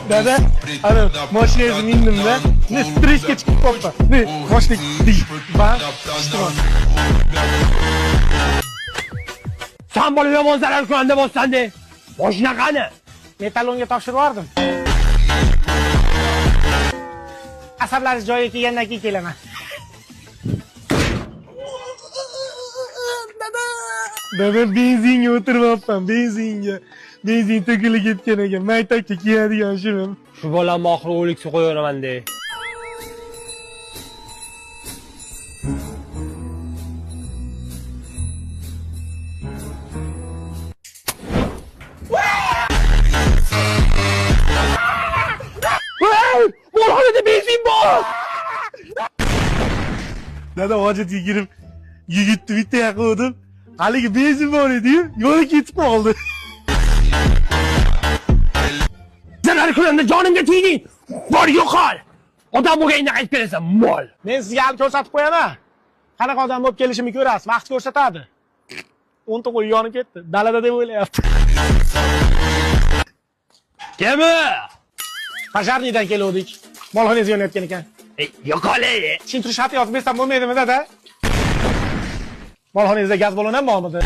Dada, ana mashinangizni mindim-da. Ne stressga chiqib qolibman. Ne mashina bam, ishtimon. Sen bana yomon zarar ko'rganda bo'lsanda, mashina qani? Metallonga topshirib yubordim. Asablaringiz joyiga kelgandan keyin kelaman. Dada benzinga o'tiribman, benzinga. Benzin to'kilib ketgan ekan. Maytakka kiyadigan shuni. Shu bola oxiri o'liksa qo'yaveraman-da. Molxonada benzin bor! Dada hojatga kirib, yigitni bitta yoqdim. Haligi benzin bor edi-yu, yo'li ketib qoldi. Zarar ko'rganda jonimga tegding. Bor yo'qol. Odam bo'lganingda qaytib kelasan, mol. Men sizga ham ko'rsatib qo'yaman. Qanaqa odam bo'lib kelishimni ko'rasiz, vaqt ko'rsatadi. 10 ta qo'y yonib ketdi. Dalada deb o'ylayapti. Kimi? Pojarniydan keldik. Molxonangizga yonayotgan ekan. Yo'qol-ey. Tushuntirish xati yozib bersam bo'lmaydimi, dada? Molxonangizda gaz balloni ham bormidi?